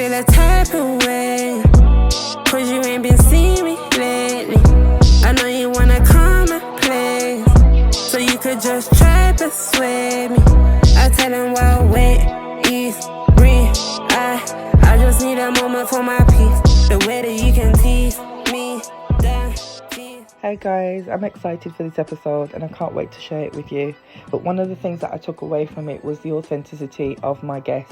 feel a type of way, 'cause you ain't been seeing me lately. I know you wanna come and play, so you could just try to persuade me. I tell him, well, wait, ease, breathe. I just need a moment for my peace. The way that you can tease me down. Hey guys, I'm excited for this episode and I can't wait to share it with you. But one of the things that I took away from it was the authenticity of my guest.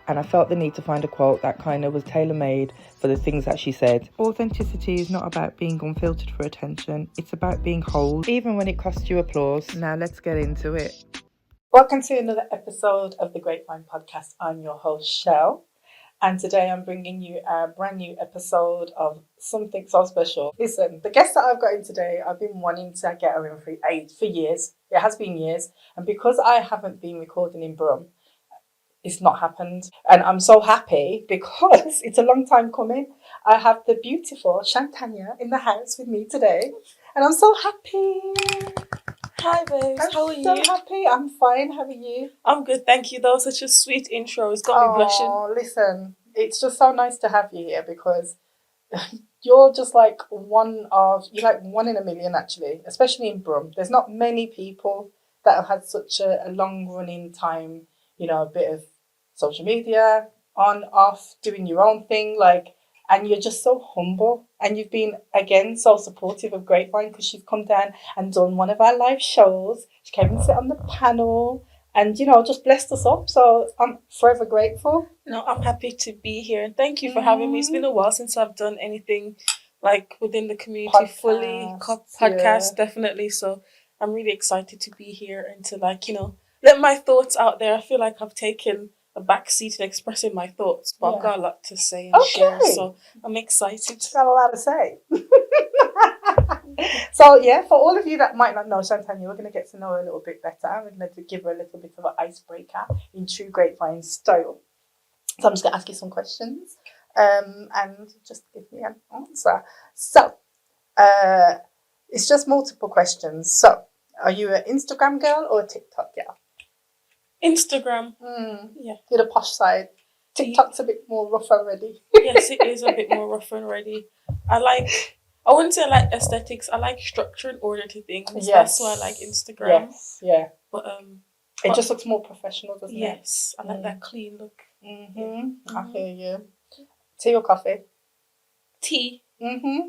And I felt the need to find a quote that kind of was tailor-made for the things that she said. Authenticity is not about being unfiltered for attention. It's about being whole, even when it costs you applause. Now let's get into it. Welcome to another episode of the Grapevine Podcast. I'm your host, Shell. And today I'm bringing you a brand new episode of something so special. Listen, the guest that I've got in today, I've been wanting to get her in for years. It has been years. And because I haven't been recording in Brum, it's not happened. And I'm so happy because it's a long time coming. I have the beautiful Shantania in the house with me today. And I'm so happy. Hi, babes. How are you? I'm so happy. I'm fine. How are you? I'm good, thank you. That was such a sweet intro. It's got me blushing. Oh, listen. It's just so nice to have you here because you're just like you're like one in a million, actually, especially in Brum. There's not many people that have had such a long running time, a bit of social media, on, off, doing your own thing, and you're just so humble. And you've been, again, so supportive of Grapevine because she's come down and done one of our live shows. She came and sit on the panel and, just blessed us up. So I'm forever grateful. No, I'm happy to be here. And thank you for having me. It's been a while since I've done anything within the community podcast, definitely. So I'm really excited to be here and to let my thoughts out there. I feel like I've taken a back seat in expressing my thoughts, but I've got a lot to say and share, so I'm excited. You've got a lot to say. So, for all of you that might not know Shantania, we're going to get to know her a little bit better. We're going to give her a little bit of an icebreaker in true Grapevine style. So I'm just going to ask you some questions and just give me an answer. So, it's just multiple questions. So, are you an Instagram girl or a TikTok girl? Instagram. Yeah. You're the posh side. TikTok's a bit more rough and ready. Yes, it is a bit more rough and ready. I wouldn't say I like aesthetics. I like structure and order to things. Yes. That's why I like Instagram. Yes, yeah. But it just looks more professional, doesn't it? Yes, I like that clean look. I hear you. Tea or coffee? Tea.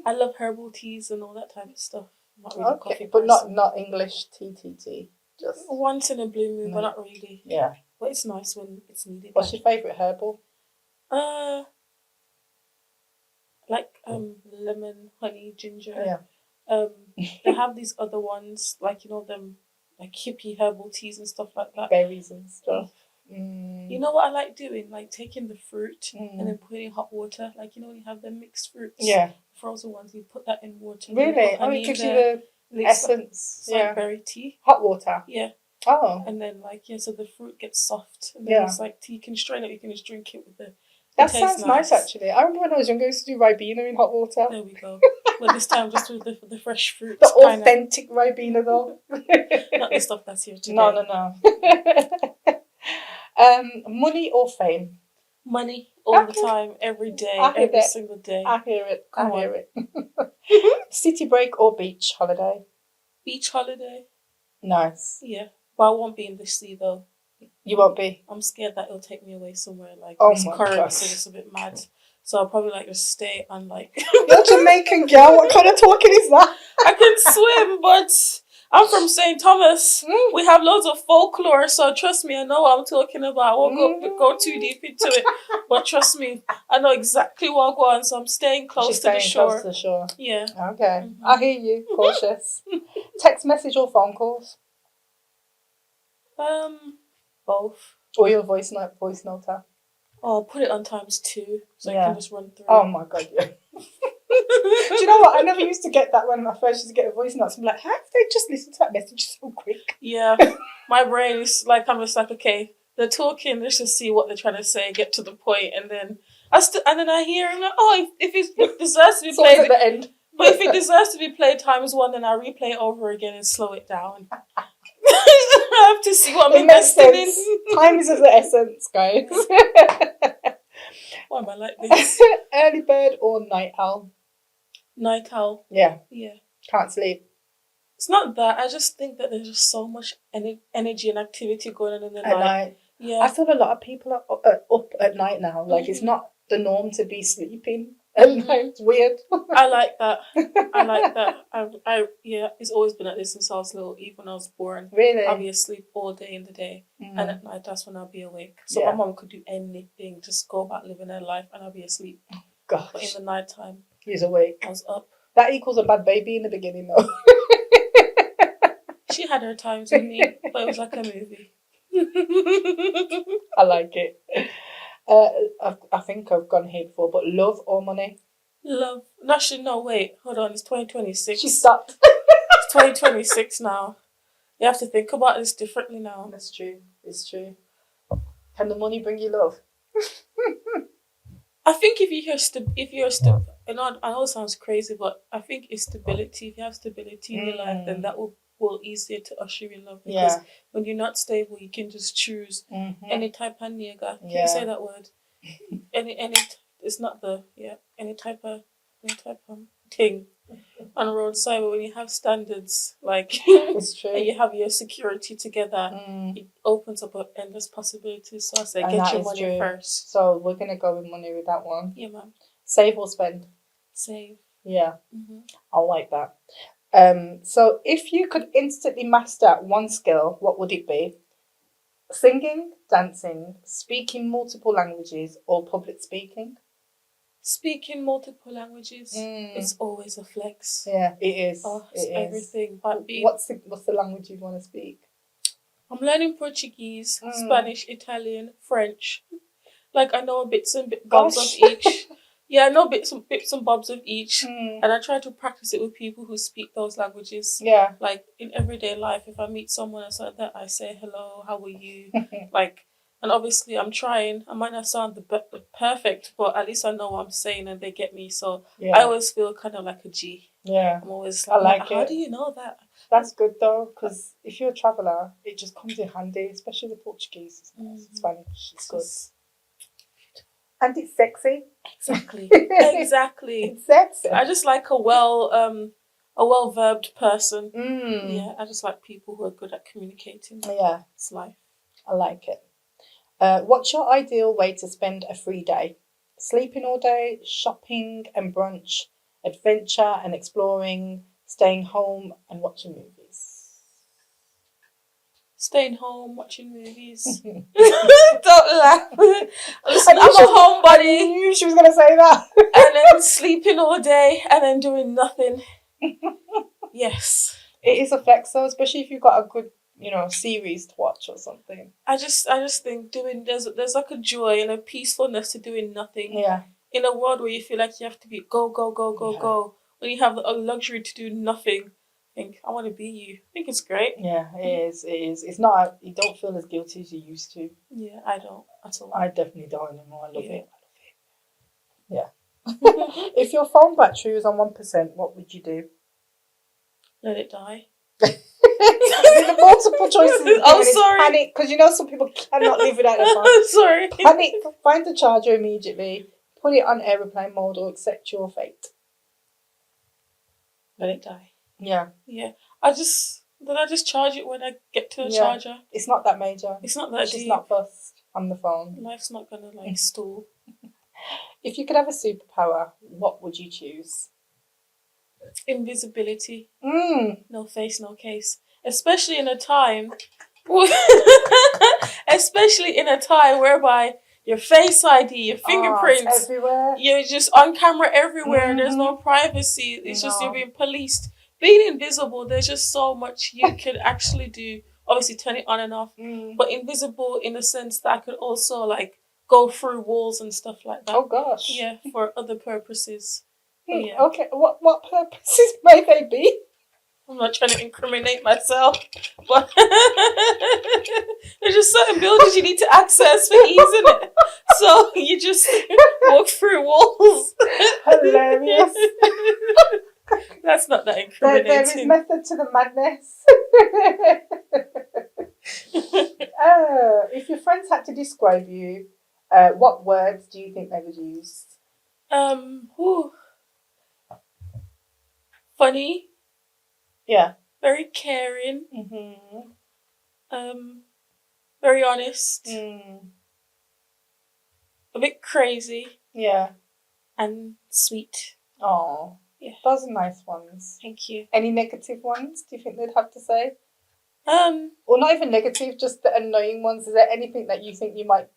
I love herbal teas and all that type of stuff. Not really a coffee but person. not English tea. Just once in a blue moon, but not really. Yeah. But it's nice when it's needed. What's your favourite herbal? Lemon, honey, ginger. Yeah. They have these other ones, them hippie herbal teas and stuff like that. Berries and stuff. You know what I like doing? Taking the fruit and then putting hot water. When you have the mixed fruits. Yeah. Frozen ones, you put that in water. Really? Oh, it gives you the essence. It's like berry tea. Hot water? Yeah. Oh. And then so the fruit gets soft. And then it's like tea. You can strain it, you can just drink it with the... That sounds nice, actually. I remember when I was younger, I used to do Ribena in hot water. There we go. But this time, just with the fresh fruits. The authentic Ribena, though. Not the stuff that's here today. No. Money or fame? Money all the time, every day, every single day. I hear it. City break or beach holiday? Beach holiday. Nice. Yeah. But I won't be in the sea, though. You won't be? I'm scared that it'll take me away somewhere this currents and it's a bit mad. So I'll probably just stay and You're Jamaican girl, what kind of talking is that? I can swim, but I'm from St. Thomas. We have loads of folklore, so trust me, I know what I'm talking about. I won't go too deep into it. But trust me, I know exactly what I'm going, so I'm staying close to the shore. Close to the shore. Yeah. Okay. I hear you. Cautious. Text message or phone calls? Both. Or your voice noter? Oh, I'll put it on ×2 so you can just run through. Oh my God, yeah. Do you know what? I never used to get that when I first used to get a voice note. So I'm like, how did they just listen to that message so quick? Yeah. My brain is I'm just okay, they're talking, let's just see what they're trying to say, get to the point, and then I hear him if it deserves to be played at the end. But if it deserves to be played ×1, then I'll replay it over again and slow it down. I have to see what I'm investing in. Time is of the essence, guys. Why am I like this? Early bird or night owl? Night owl. Yeah. Yeah. Can't sleep. It's not that. I just think that there's just so much energy and activity going on in the night. Yeah. I feel a lot of people are up at night now. Like, it's not the norm to be sleeping at night. It's weird. I like that. Yeah, it's always been like this since I was little. Even when I was born, Really? I'll be asleep all day in the day, and at night that's when I'll be awake. So Yeah. my mom could do anything, just go about living her life, and I'll be asleep. Gosh. But in the night time, he's awake. I was up. That equals a bad baby in the beginning, though. She had her times with me, but it was like a movie. I like it. I think I've gone here before, but love or money? Love. Actually, no, wait. Hold on. It's 2026. She stopped. It's 2026 now. You have to think about this differently now. That's true. It's true. Can the money bring you love? I think if I know it sounds crazy, but I think it's stability. If you have stability in your life, then that will easier to usher you in love. Because when you're not stable, you can just choose any type of nigga. Can you say that word? any it's not any type of thing on the roadside. But when you have standards, like it's true, and you have your security together, it opens up endless possibilities. So I say, get your money first. So we're gonna go with money with that one. Yeah, man. Save or spend? Save. Yeah, I like that. So if you could instantly master one skill, what would it be? Singing, dancing, speaking multiple languages, or public speaking? Speaking multiple languages, it's always a flex. Yeah, it is. Oh, it's everything. But what's the language you want to speak? I'm learning Portuguese, Spanish, Italian, French. Like, I know bits and bobs of each. Yeah, I know bits and bobs of each, and I try to practice it with people who speak those languages. Yeah. Like, in everyday life, if I meet someone else like that, I say, hello, how are you? Like, and obviously I'm trying. I might not sound the perfect, but at least I know what I'm saying and they get me. So I always feel kind of like a G. Yeah. I'm always like how do you know that? That's good though, because if you're a traveller, it just comes in handy, especially the Portuguese, Spanish. It's good. And it's sexy. Exactly. Exactly. It's sexy. I just like a well-verbed person. Yeah, I just like people who are good at communicating. Yeah. It's life. I like it. What's your ideal way to spend a free day? Sleeping all day, shopping and brunch, adventure and exploring, staying home and watching movies. Staying home, watching movies. Don't laugh. Listen, I'm a homebody. I knew she was going to say that. And then sleeping all day and then doing nothing. Yes. It is a flex though, especially if you've got a good, series to watch or something. I just think there's like a joy and a peacefulness to doing nothing. Yeah. In a world where you feel like you have to be go, go, go, go, go. When you have a luxury to do nothing. I want to be you. I think it's great. Yeah, it is. It's not. You don't feel as guilty as you used to. Yeah, I don't at all. I definitely don't anymore. I love it. Yeah. If your phone battery was on 1%, what would you do? Let it die. The multiple choices. Oh, sorry. Panic, because some people cannot live without their phone. Sorry. Panic. Find the charger immediately. Put it on aeroplane mode or accept your fate. Let it die. Yeah. Yeah. I just charge it when I get to the charger. It's not that major. It's not that deep. She's not fussed on the phone. Life's not gonna stall. If you could have a superpower, what would you choose? Invisibility. No face, no case. Especially in a time whereby your face ID, your fingerprints, everywhere. You're just on camera everywhere. There's no privacy. It's just you're being policed. Being invisible, there's just so much you could actually do. Obviously, turn it on and off. But invisible in the sense that I could also go through walls and stuff like that. Oh gosh. Yeah, for other purposes. Yeah. Okay. What purposes may they be? I'm not trying to incriminate myself, but there's just certain buildings you need to access for ease, isn't it? So you just walk through walls. Hilarious. That's not that incriminating. There is method to the madness. If your friends had to describe you What words do you think they would use? Ooh. Funny. Yeah. Very caring. Mm-hmm. Very honest. Mm. A bit crazy. Yeah. And sweet. Oh. Yeah. Those are nice ones. Thank you. Any negative ones? Do you think they'd have to say? Or not even negative, just the annoying ones. Is there anything that you think you might?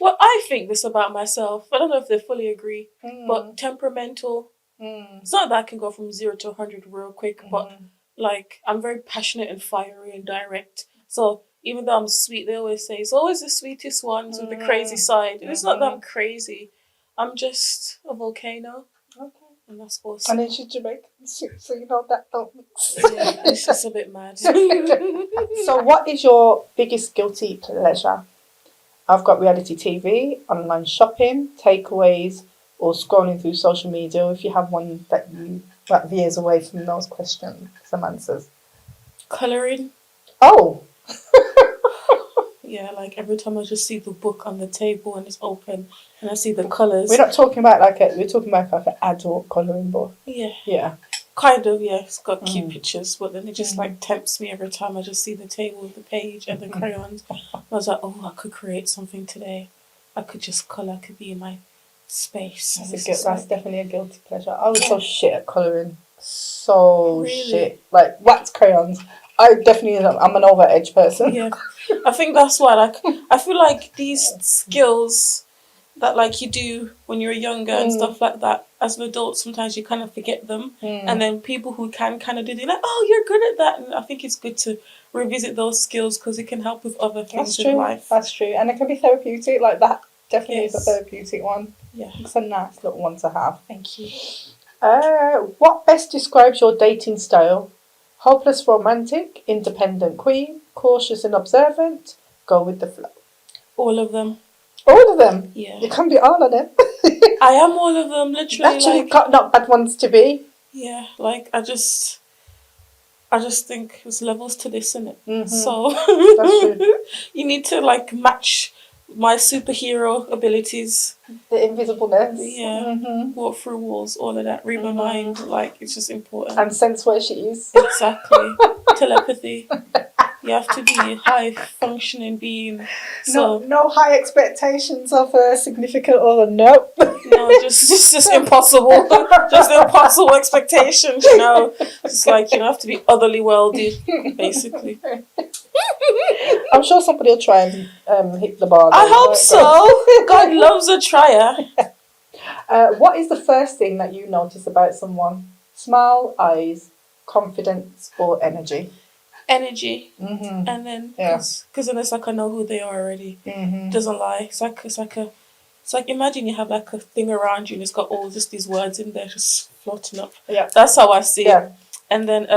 Well, I think this about myself. I don't know if they fully agree, but temperamental. It's not that I can go from 0 to 100 real quick, but like I'm very passionate and fiery and direct. So even though I'm sweet, they always say it's always the sweetest ones with the crazy side. And it's not that I'm crazy. I'm just a volcano. Okay. And that's awesome. And then she's Jamaican, so you know that don't mix. Yeah, it's just a bit mad. So what is your biggest guilty pleasure? I've got reality TV, online shopping, takeaways, or scrolling through social media. If you have one that veers away from those questions, some answers. Colouring. Oh. Yeah, like every time I just see the book on the table and it's open and I see the colours. We're not talking about we're talking about like an adult colouring book. Yeah. Yeah. Kind of, yeah. It's got cute pictures, but then it just like tempts me every time I just see the table with the page and the crayons. I was like, oh, I could create something today. I could just colour, I could be in my space. That's definitely a guilty pleasure. I was so shit at colouring. So shit. Like wax crayons. I'm an over edge person. Yeah. I think that's why, like, I feel like these skills that, like, you do when you're younger and stuff like that, as an adult, sometimes you kind of forget them. And then people who can kind of do, they're like, oh, you're good at that. And I think it's good to revisit those skills because it can help with other things in life. That's true. And it can be therapeutic. Like, that definitely is a therapeutic one. Yeah. It's a nice little one to have. Thank you. What best describes your dating style? Hopeless romantic, independent queen, cautious and observant, go with the flow. All of them. All of them? Yeah. You can be all of them. I am all of them, literally. Actually, not bad ones to be. Yeah, like, I just think there's levels to this, innit? So, that's true. You need to, like, match my superhero abilities. The invisibleness. Yeah. Walk through walls, all of that. Read my mind. Like, it's just important. And sense where she is. Exactly. Telepathy. You have to be a high functioning being. So no high expectations of a significant other. Nope. No, just impossible. Just impossible expectations, you know. Just like, you have to be otherly wealthy, basically. I'm sure somebody will try and hit the bar. I hope so. God loves a trier. What is the first thing that you notice about someone? Smile, eyes, confidence, or energy? Energy. And then, because then it's like I know who they are already. Doesn't lie. It's like imagine you have like a thing around you and it's got all just these words in there just floating up. Yeah. That's how I see it. And then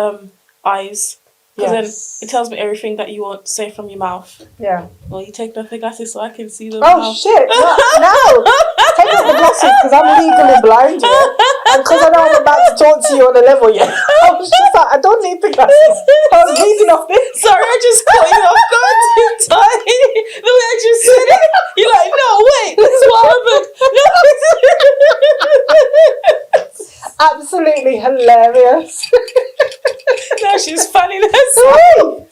eyes. Because then it tells me everything that you won't say from your mouth. Yeah. Well, you take off the glasses so I can see them. Oh, now. Shit. No. Take off the glasses because I'm legally blind. And because I know I'm about to talk to you on a level yet. I was just like, I don't need the glasses. I was reading off this. Sorry, I just caught you off guard too tight. The way I just said it. You're like, no, wait. This is what happened. Absolutely hilarious. Now she's funny. That's right. You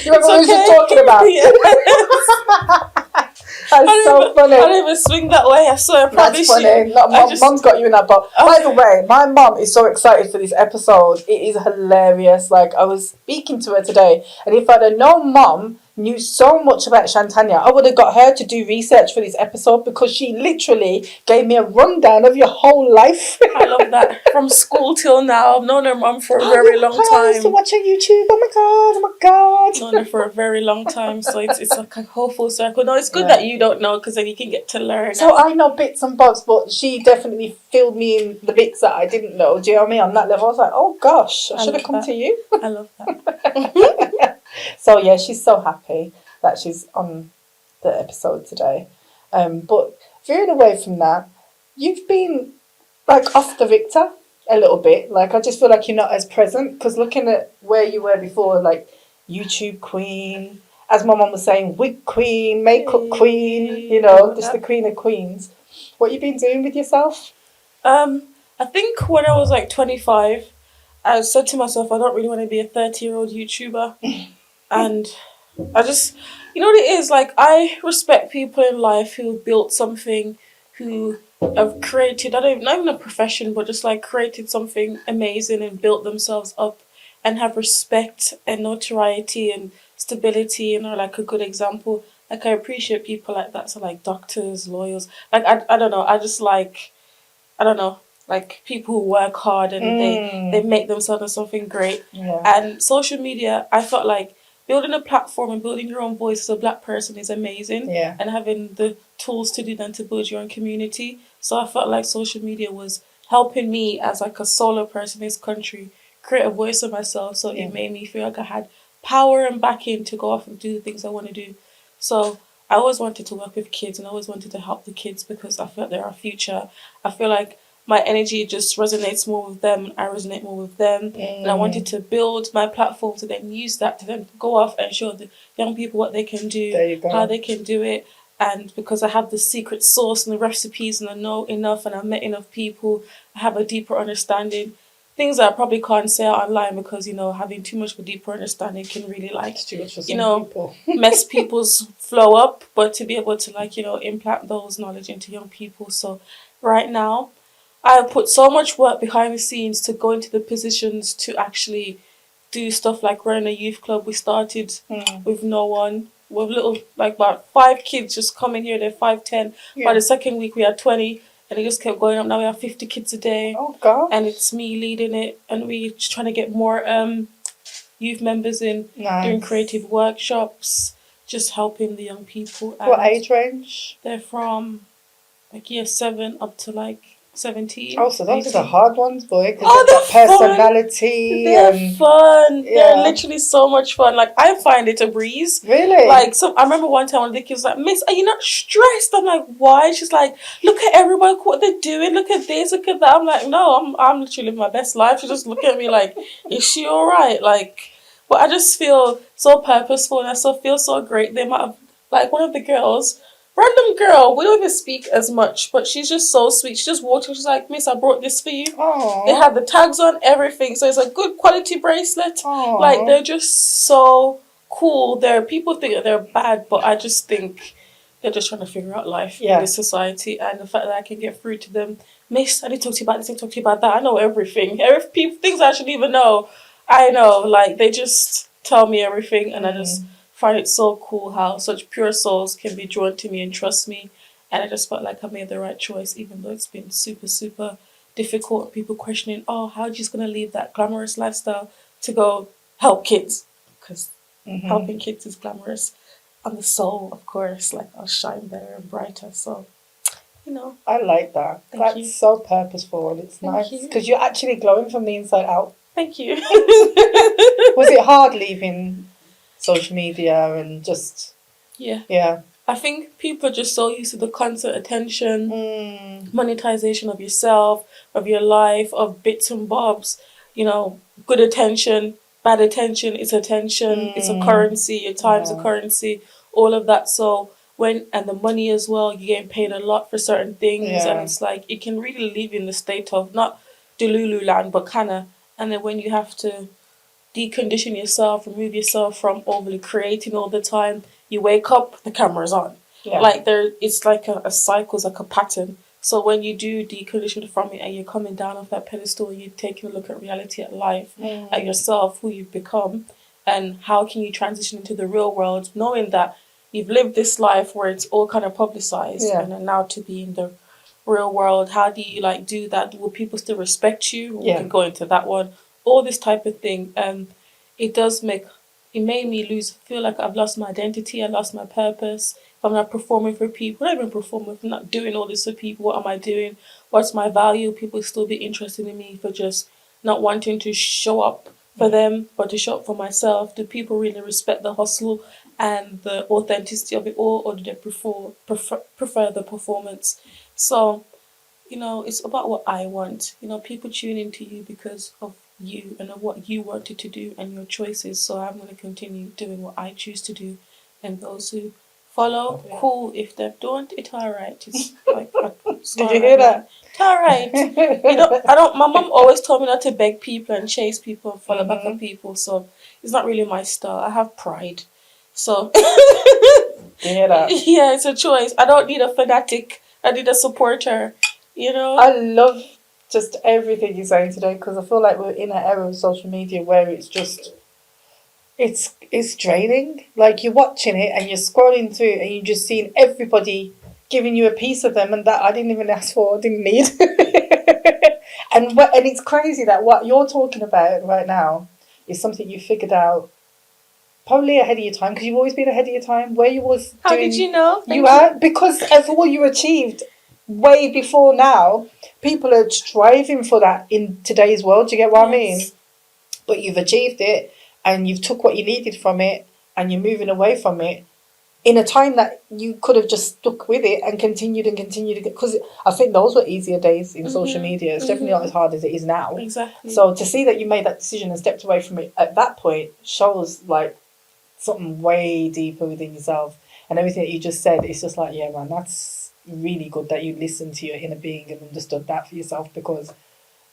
remember what we were talking about? Yes. That's so funny. I don't even swing that way. I swear, I promise That's funny. you. Mum's got you in that box. By the way, my mum is so excited for this episode. It is hilarious. Like, I was speaking to her today, and if I'd have known Mum knew so much about Shantania, I would have got her to do research for this episode because she literally gave me a rundown of your whole life. I love that. From school till now, I've known her mum for a very long time. I used to watch her YouTube. Oh my god. Known her for a very long time, so it's like a whole full circle. No, it's good that you don't know because then you can get to learn. So I know bits and bobs, but she definitely filled me in the bits that I didn't know. Do you know what I mean? On that level, I was like, oh gosh, I should have come to you. I love that. So yeah, she's so happy that she's on the episode today. But veering away from that, you've been like off the Victor a little bit. Like, I just feel like you're not as present because looking at where you were before, like YouTube queen, as my mum was saying, wig queen, makeup queen, you know, just the queen of queens. What you been doing with yourself? I think when I was like 25, I said to myself, I don't really want to be a 30-year-old YouTuber. And I just, you know what it is? Like, I respect people in life who have built something, who have created, not even a profession, but just like created something amazing and built themselves up and have respect and notoriety and stability and are like a good example. Like, I appreciate people like that. So, like, doctors, lawyers. Like, I don't know. I just like, I don't know, like people who work hard and they make themselves into something great. Yeah. And social media, I felt like building a platform and building your own voice as a black person is amazing. Yeah. And having the tools to do that to build your own community. So I felt like social media was helping me as like a solo person in this country create a voice of myself. So it made me feel like I had power and backing to go off and do the things I want to do. So I always wanted to work with kids and I always wanted to help the kids because I felt they're our future. I feel like my energy just resonates more with them. I resonate more with them. And I wanted to build my platform to then use that to then go off and show the young people what they can do, how they can do it. And because I have the secret sauce and the recipes and I know enough and I've met enough people, I have a deeper understanding. Things that I probably can't say out online because, you know, having too much of a deeper understanding can really, like, you know, mess people's flow up. But to be able to, like, you know, implant those knowledge into young people. So right now, I put so much work behind the scenes to go into the positions to actually do stuff like running a youth club. We started with no one. With little, like about 5 kids just coming here. They're 5, 10. By the second week, we had 20. And it just kept going up. Now we have 50 kids a day. Oh, God. And it's me leading it. And we're just trying to get more youth members in, doing creative workshops, just helping the young people. What age range? They're from like year 7 up to like 17. Oh, so those are the hard ones, boy. Oh, they're personality. They're fun. Yeah. They're literally so much fun. Like, I find it a breeze. Really? Like, so I remember one time one of the kids was like, Miss, are you not stressed? I'm like, why? She's like, look at everybody, what they're doing. Look at this, look at that. I'm like, no, I'm literally living my best life. She just look at me like, is she all right? Like, but I just feel so purposeful and I still feel so great. They might have, like, one of the girls, random girl, we don't even speak as much, but she's just so sweet. She just walked in, she's like, Miss, I brought this for you. Aww. They have the tags on, everything. So it's a good quality bracelet. Aww. Like, they're just so cool. People think that they're bad, but I just think they're just trying to figure out life in this society. And the fact that I can get through to them, Miss, I need to talk to you about this, I need to talk to you about that. I know everything. Things I shouldn't even know, I know. Like, they just tell me everything, and I just find it so cool how such pure souls can be drawn to me and trust me. And I just felt like I made the right choice, even though it's been super, super difficult. People questioning, oh, how are you just going to leave that glamorous lifestyle to go help kids? Because helping kids is glamorous. On the soul, of course, like, I'll shine better and brighter. So, you know. I like that. That's so purposeful. And it's nice. Because you're actually glowing from the inside out. Thank you. Was it hard leaving social media and just... Yeah. I think people are just so used to the constant attention, monetization of yourself, of your life, of bits and bobs. You know, good attention, bad attention, it's attention, it's a currency, your time's a currency, all of that. So and the money as well, you're getting paid a lot for certain things, and it's like, it can really leave you in the state of not Delulu land, but kind of, and then when you have to decondition yourself, remove yourself from overly creating all the time, you wake up, the camera's on. Like, it's like a cycle, it's like a pattern. So when you do decondition from it and you're coming down off that pedestal, you're taking a look at reality, at life, at yourself, who you've become, and how can you transition into the real world, knowing that you've lived this life where it's all kind of publicized, and then now to be in the real world, how do you, like, do that? Will people still respect you? We can go into that one. All this type of thing. It made me feel like I've lost my identity, I lost my purpose. If I'm not performing for people, not even performing, if I'm not doing all this for people, what am I doing? What's my value? People still be interested in me for just not wanting to show up for them, but to show up for myself. Do people really respect the hustle and the authenticity of it all, or do they prefer the performance? So, you know, it's about what I want. You know, people tune into you because of you and of what you wanted to do and your choices. So I'm going to continue doing what I choose to do and those who follow, cool. If they don't, it's alright. It's like Did you hear that? It's alright. My mom always told me not to beg people and chase people and follow back on people, so it's not really my style. I have pride. So you hear that? Yeah, it's a choice. I don't need a fanatic. I need a supporter. I love just everything you're saying today, because I feel like we're in an era of social media where it's just it's draining. Like, you're watching it and you're scrolling through and you're just seeing everybody giving you a piece of them, and that I didn't even ask for, I didn't need. and it's crazy that what you're talking about right now is something you figured out probably ahead of your time, because you've always been ahead of your time. Where you was How did you know? You are, because of all you achieved way before now. People are striving for that in today's world. Do you get what I mean? But you've achieved it, and you've took what you needed from it, and you're moving away from it in a time that you could have just stuck with it and continued, because I think those were easier days in social media. It's definitely not as hard as it is now. Exactly. So to see that you made that decision and stepped away from it at that point shows like something way deeper within yourself. And everything that you just said, it's just like, yeah, man, that's really good that you listened to your inner being and understood that for yourself. Because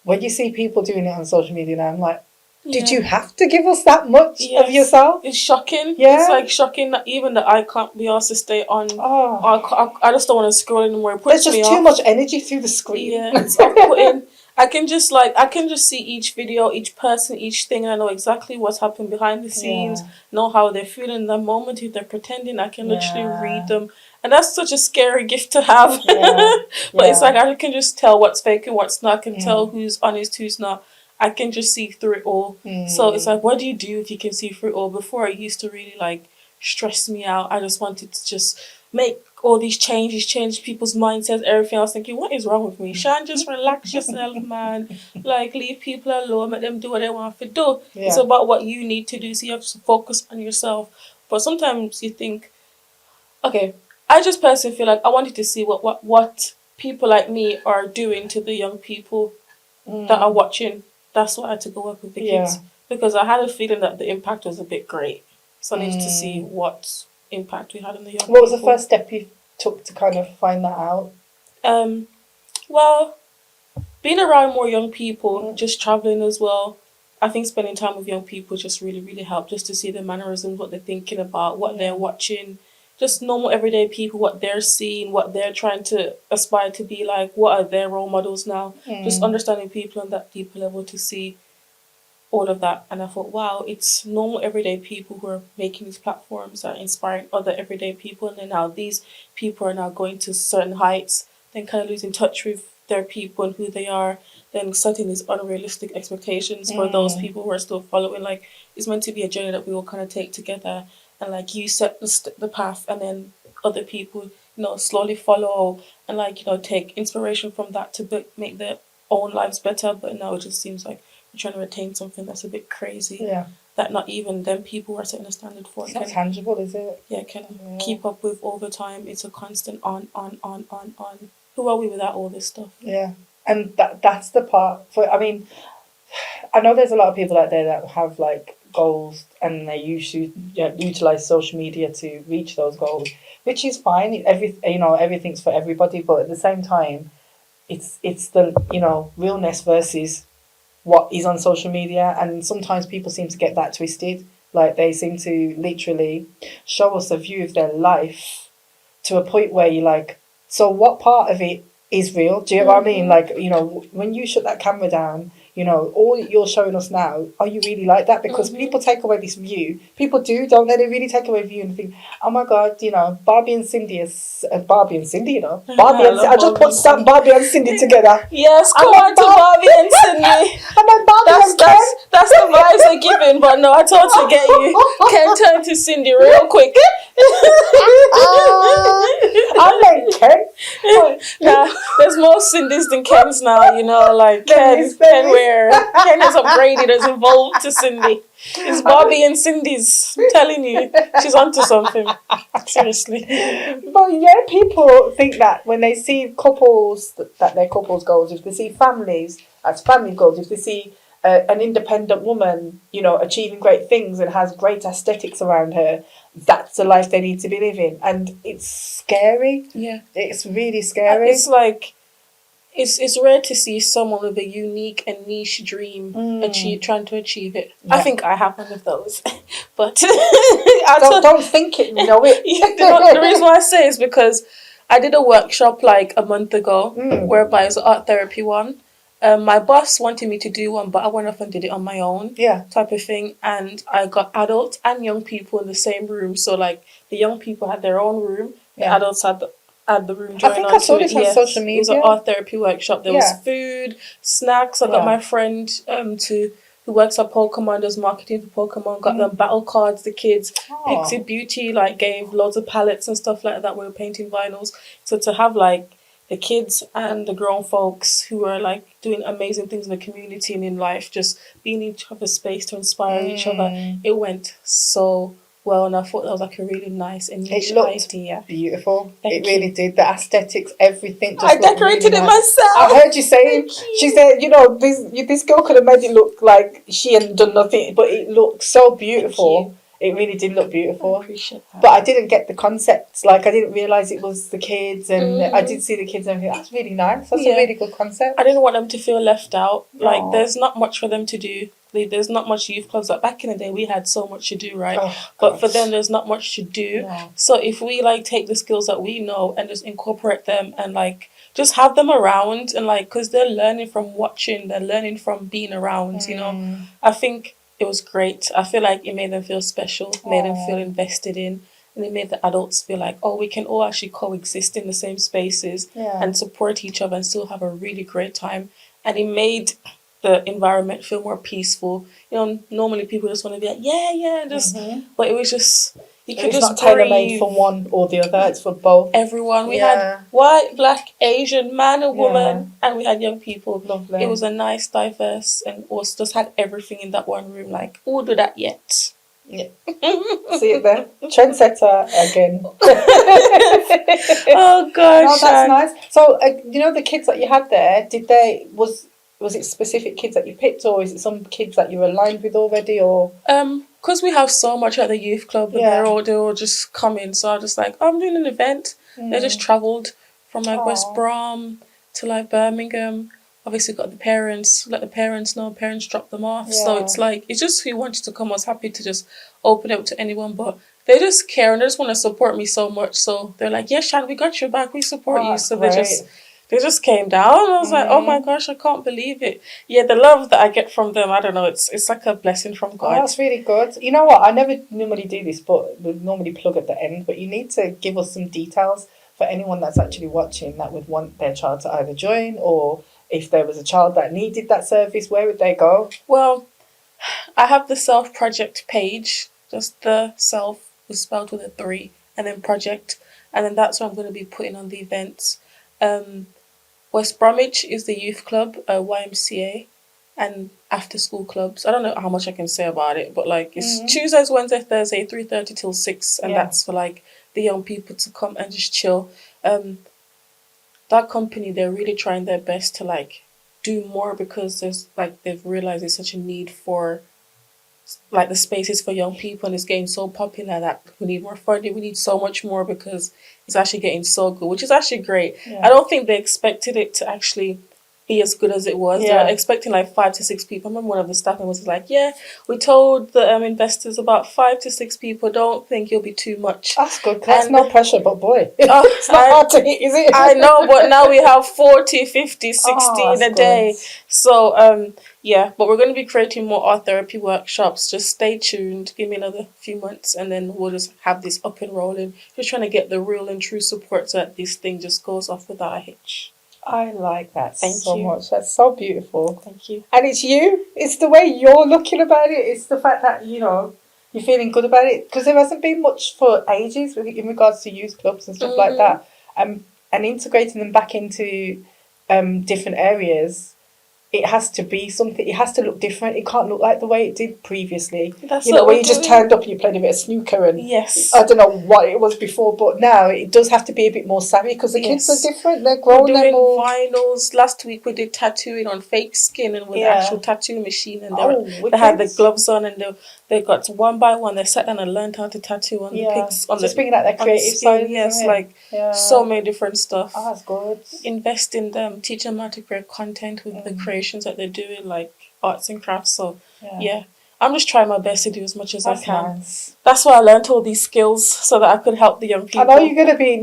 when you see people doing it on social media now, I'm like, did you have to give us that much of yourself? It's shocking. Yeah. It's like shocking that even that I can't be asked to stay on. I just don't want to scroll anymore. It puts There's just me too much energy through the screen. Yeah, it's off-putting. I can just see each video, each person, each thing, and I know exactly what's happened behind the scenes, know how they're feeling in that moment. If they're pretending, I can literally read them. And that's such a scary gift to have. But it's like I can just tell what's fake and what's not. I can tell who's honest, who's not. I can just see through it all. So it's like, what do you do if you can see through it all? Before, it used to really like stress me out. I just wanted to just make all these changes, change people's mindsets, everything. I was thinking, what is wrong with me? Shan, just relax yourself, man. Like, leave people alone, let them do what they want to do. It's about what you need to do, so you have to focus on yourself. But sometimes you think, okay, I just personally feel like I wanted to see what people like me are doing to the young people that are watching. That's why I had to go work with the kids, because I had a feeling that the impact was a bit great. So I needed to see what impact we had on the young people. What was the first step you took to kind of find that out? Well, being around more young people, just traveling as well. I think spending time with young people just really, really helped, just to see their mannerisms, what they're thinking about, what they're watching. Just normal everyday people, what they're seeing, what they're trying to aspire to be like, what are their role models now. Just understanding people on that deeper level to see all of that. And I thought, wow, it's normal everyday people who are making these platforms that are inspiring other everyday people. And then now these people are now going to certain heights, then kind of losing touch with their people and who they are, then setting these unrealistic expectations for those people who are still following. Like, it's meant to be a journey that we all kind of take together. And like, you set the path, and then other people, slowly follow, and like, take inspiration from that to make their own lives better. But now it just seems like we're trying to attain something that's a bit crazy. Yeah. That not even them people who are setting a standard for. It's not tangible, is it? Yeah, keep up with all the time. It's a constant on. Who are we without all this stuff? Yeah, and that's the part. I know there's a lot of people out there that have like goals, and they usually utilize social media to reach those goals, which is fine. Everything's for everybody, but at the same time, it's the realness versus what is on social media, and sometimes people seem to get that twisted. Like, they seem to literally show us a view of their life to a point where you're like, so what part of it is real? Do you know what I mean? Like, when you shut that camera down, all you're showing us now, are you really like that? Because people take away this view. People do, don't they? They really take away view and think, oh my God, Barbie and Cindy is Barbie and Cindy, I just put some Barbie and Cindy together. Yes, come on to Barbie and Cindy. And then Barbie and Ken. That's the vibes they're giving, but no, I totally get you. Ken turned to Cindy real quick. I'm like, Ken? Nah, there's more Cindy's than Kens now, like Ken is upgraded, has evolved to Cindy. It's Barbie and Cindy's. I'm telling you, she's onto something. Seriously. But people think that when they see couples, that they're couples goals. If they see families, that's family goals. If they see an independent woman, you know, achieving great things and has great aesthetics around her, that's the life they need to be living. And it's scary. Yeah. It's really scary. It's like, it's rare to see someone with a unique and niche dream trying to achieve it. Yeah. I think I have one of those. But don't think it, know it. The reason why I say is because I did a workshop like a month ago whereby it was an art therapy one. My boss wanted me to do one, but I went off and did it on my own, type of thing. And I got adults and young people in the same room. So like the young people had their own room, the adults had the room. I think I saw this on social media. It was an art therapy workshop. There was food, snacks. I got my friend who works at Pokemon, does marketing for Pokemon, got them battle cards, the kids. Pixie Beauty like gave loads of palettes and stuff like that. We were painting vinyls. So to have like the kids and the grown folks who are like doing amazing things in the community and in life, just being in each other's space to inspire each other. It went so well, and I thought that was like a really nice and niche idea. Beautiful. It really did. The aesthetics, everything. Just I decorated really it nice. myself. I heard you saying. She said, you know, this girl could have made it look like she hadn't done nothing, but it looked so beautiful. It really did look beautiful. I appreciate that. But I didn't get the concept. Like, I didn't realise it was the kids, and I did see the kids and everything. That's really nice. That's a really good concept. I didn't want them to feel left out. Like, there's not much for them to do. There's not much youth clubs. Like, back in the day, we had so much to do, right? But for them, there's not much to do. No. So if we, like, take the skills that we know and just incorporate them and, like, just have them around and, like, because they're learning from watching. They're learning from being around, you know. I think it was great. I feel like it made them feel special, made them feel invested in, and it made the adults feel like, oh, we can all actually coexist in the same spaces and support each other and still have a really great time. And it made the environment feel more peaceful. You know, normally people just want to be like, but it was just, it's not tailor-made for one or the other, it's for both. Everyone. We had white, black, Asian, man and woman, and we had young people. Lovely. It was a nice, diverse, and also just had everything in that one room. Like, who do that yet? Yeah. See it there? Trendsetter again. Oh gosh. No, that's nice. So, you know, the kids that you had there, was it specific kids that you picked, or is it some kids that you were aligned with already, or? Because we have so much at the youth club, and they're all just coming. So I just like, I'm doing an event. They just travelled from like West Brom to like Birmingham. Obviously got the parents, let the parents know, parents drop them off. So it's like, it's just who wanted to come. I was happy to just open it up to anyone, but they just care and they just want to support me so much. So they're like, yeah, Shan, we got your back, we support you. So they just came down. I was like, oh my gosh, I can't believe it. Yeah, the love that I get from them, I don't know, it's like a blessing from God. Oh, that's really good. You know what, I never normally do this, but we normally plug at the end, but you need to give us some details for anyone that's actually watching that would want their child to either join, or if there was a child that needed that service, where would they go? Well, I have the Self Project page, just the Self was spelled with a 3, and then Project, and then that's where I'm going to be putting on the events. West Bromwich is the youth club, YMCA, and after school clubs. I don't know how much I can say about it, but like it's Tuesdays, Wednesday, Thursday, 3:30 till 6, and that's for like the young people to come and just chill. That company, they're really trying their best to like do more, because there's like they've realized there's such a need for like the spaces for young people, and it's getting so popular that we need more funding. We need so much more because it's actually getting so good, which is actually great. I don't think they expected it to actually be as good as it was. They were expecting like 5 to 6 people. I remember one of the staff members was like, yeah, we told the investors about 5 to 6 people. Don't think you'll be too much. That's good. That's no pressure, but boy, it's not hard to hit, is it? I know, but now we have 40, 50, 60 in a day. So, but we're going to be creating more art therapy workshops. Just stay tuned. Give me another few months and then we'll just have this up and rolling. Just trying to get the real and true support so that this thing just goes off without a hitch. I like that so much. That's so beautiful. Thank you. And it's you. It's the way you're looking about it. It's the fact that, you know, you're feeling good about it. Because there hasn't been much for ages in regards to youth clubs and stuff like that. And integrating them back into different areas it has to be something. It has to look different. It can't look like the way it did previously. That's where you just turned up and you played a bit of snooker and yes, I don't know what it was before, but now it does have to be a bit more savvy because the kids are different. They're grown. We're doing vinyls. Last week we did tattooing on fake skin and with actual tattoo machine, and they had the gloves on and they got one by one. They sat down and learned how to tattoo on the pics. On just bringing out their creative side. Yes, so many different stuff. Oh, that's good. Invest in them, teach them how to create content with the creations that they're doing, like arts and crafts. So I'm just trying my best to do as much as I can. Nice. That's why I learned all these skills so that I could help the young people. I know you're going to be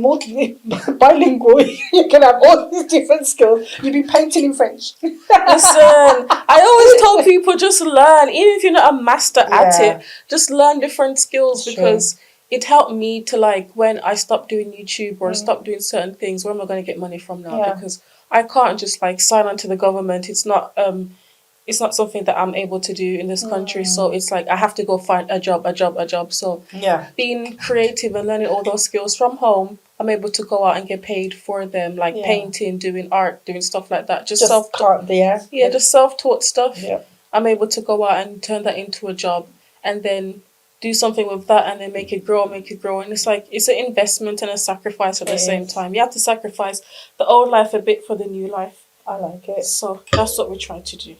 bilingual. You're going to have all these different skills. You'll be painting in French. Listen, I always told people just learn. Even if you're not a master at it, just learn different skills because it helped me to, like, when I stopped doing YouTube or stopped doing certain things, where am I going to get money from now? Yeah. Because I can't just, like, sign on to the government. It's not something that I'm able to do in this country. So it's like I have to go find a job. So being creative and learning all those skills from home, I'm able to go out and get paid for them, like painting, doing art, doing stuff like that. Just self-taught stuff. Yeah. I'm able to go out and turn that into a job and then do something with that and then make it grow. And it's like, it's an investment and a sacrifice at the same time. You have to sacrifice the old life a bit for the new life. I like it. So that's what we try to do.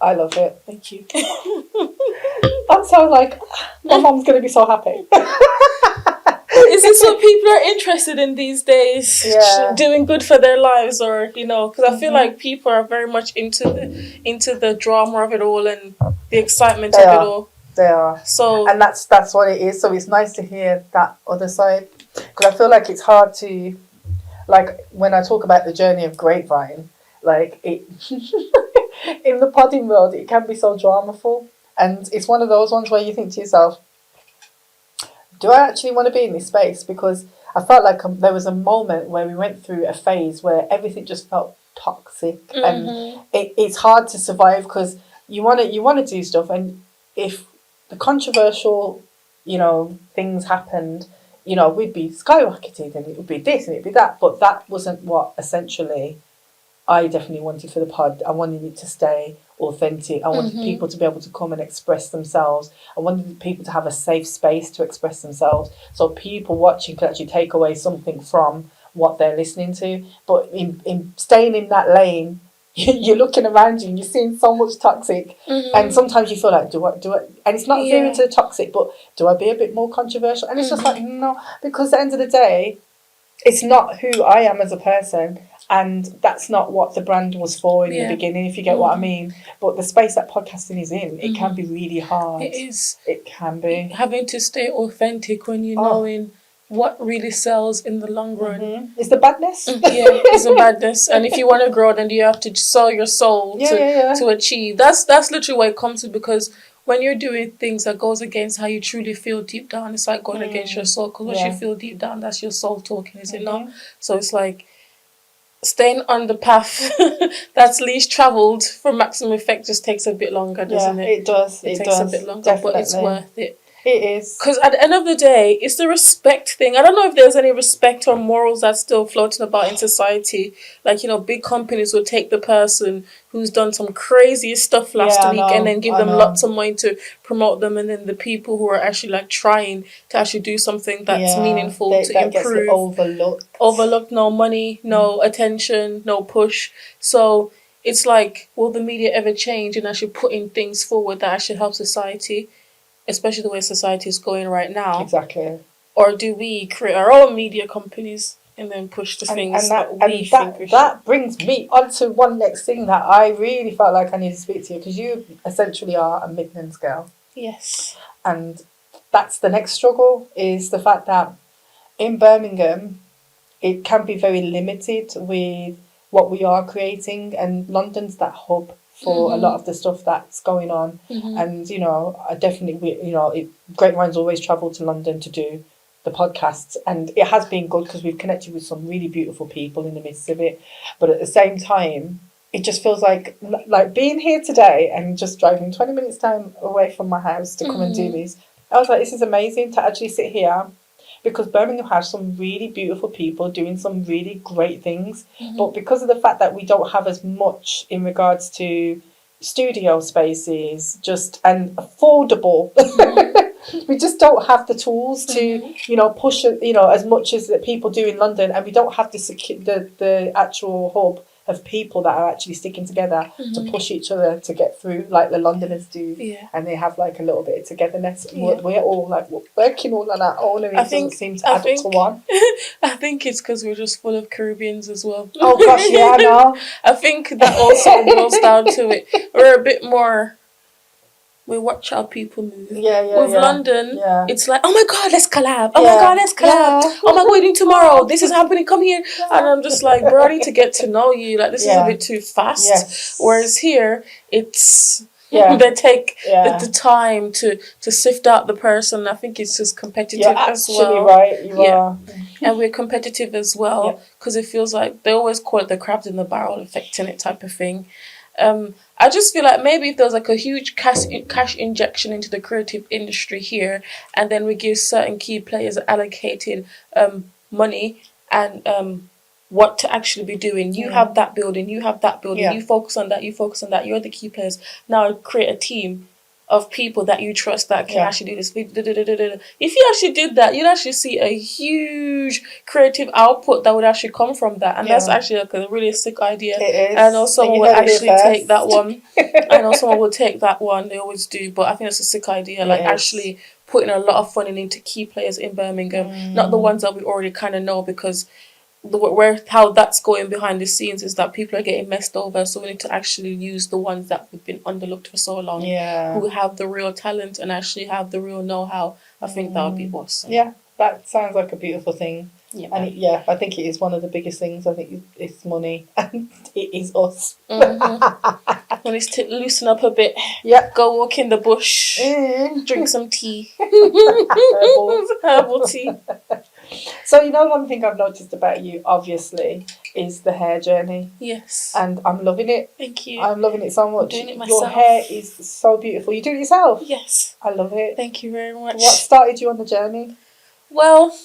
I love it. Thank you. That sounds like my mom's going to be so happy. Is this what people are interested in these days? Yeah. Doing good for their lives, or because I feel like people are very much into the drama of it all and the excitement of it all. They are. So, and that's what it is. So it's nice to hear that other side, because I feel like it's hard to, like, when I talk about the journey of Grapevine, like it. In the podding world, it can be so dramaful, and it's one of those ones where you think to yourself, do I actually want to be in this space? Because I felt like there was a moment where we went through a phase where everything just felt toxic, and it's hard to survive because you want to do stuff, and if the controversial things happened, we'd be skyrocketed and it would be this and it'd be that, but that wasn't what essentially I definitely wanted for the pod. I wanted it to stay authentic. I wanted people to be able to come and express themselves. I wanted people to have a safe space to express themselves, so people watching could actually take away something from what they're listening to. But in staying in that lane, you're looking around you and you're seeing so much toxic, and sometimes you feel like, do I? And it's not veering to the toxic, but do I be a bit more controversial? And it's just like, no, because at the end of the day, it's not who I am as a person. And that's not what the brand was for in the beginning, if you get what I mean. But the space that podcasting is in, it can be really hard. It is. It can be. Having to stay authentic when you're knowing what really sells in the long run. It's the badness. It's the badness. And if you want to grow, then you have to sell your soul to achieve. That's literally what it comes to, because when you're doing things that goes against how you truly feel deep down, it's like going against your soul. Because what you feel deep down, that's your soul talking, is it not? So it's like, staying on the path that's least travelled for maximum effect just takes a bit longer, doesn't it? It does. It takes a bit longer, definitely. But it's worth it. It is. Because at the end of the day, it's the respect thing. I don't know if there's any respect or morals that's still floating about in society. Like, big companies will take the person who's done some crazy stuff last week and then give them lots of money to promote them. And then the people who are actually, like, trying to actually do something that's meaningful to improve. Overlooked, no money, no attention, no push. So it's like, will the media ever change and actually putting things forward that actually help society? Especially the way society is going right now. Exactly. Or do we create our own media companies and then push the things that brings me on to one next thing that I really felt like I need to speak to you, because you essentially are a Midlands girl. Yes. And that's the next struggle, is the fact that in Birmingham, it can be very limited with what we are creating, and London's that hub for a lot of the stuff that's going on. And I definitely Grapevine's always travelled to London to do the podcasts, and it has been good because we've connected with some really beautiful people in the midst of it. But at the same time, it just feels like being here today and just driving 20 minutes time away from my house to come and do this. I was like, this is amazing to actually sit here because Birmingham has some really beautiful people doing some really great things. But because of the fact that we don't have as much in regards to studio spaces, and affordable, we just don't have the tools to, push, as much as that people do in London, and we don't have the actual hub of people that are actually sticking together to push each other to get through, like the Londoners do. Yeah. And they have like a little bit of togetherness. Yeah. We're all like working all on our own, and it doesn't seem to add up to one. I think it's because we're just full of Caribbeans as well. Oh gosh, yeah, I know. I think that also boils down to it. We're a bit more. We watch how people move. With London, it's like, oh my God, let's collab. Oh my God, let's collab. Oh my God, we're doing tomorrow. This is happening. Come here. And I'm just like, bro, I need to get to know you. Like, this is a bit too fast. Yes. Whereas here, it's they take the time to sift out the person. I think it's just competitive as well. You're absolutely right. You are. And we're competitive as well because it feels like they always call it the crabs in the barrel effect in it type of thing. I just feel like maybe if there was like a huge cash injection into the creative industry here, and then we give certain key players allocated money and what to actually be doing. You have that building, you have that building, you focus on that, you're the key players. Now create a team of people that you trust that can actually do this. If you actually did that, you'd actually see a huge creative output that would actually come from that. And that's actually like a really sick idea. It is. I know someone would actually take that one. I know someone would take that one. They always do. But I think it's a sick idea. Like actually putting a lot of funding into key players in Birmingham. Not the ones that we already kind of know, because how that's going behind the scenes is that people are getting messed over. So we need to actually use the ones that have been underlooked for so long, who have the real talent and actually have the real know-how. I think that would be awesome. Yeah, that sounds like a beautiful thing. Yeah. And I think it is one of the biggest things. I think it's money, and it is us. We need to loosen up a bit. Go walk in the bush. Drink some tea. Herbal tea. So, one thing I've noticed about you, obviously, is the hair journey. Yes. And I'm loving it. Thank you. I'm loving it so much. I'm doing it myself. Your hair is so beautiful. You do it yourself? Yes. I love it. Thank you very much. What started you on the journey? Well,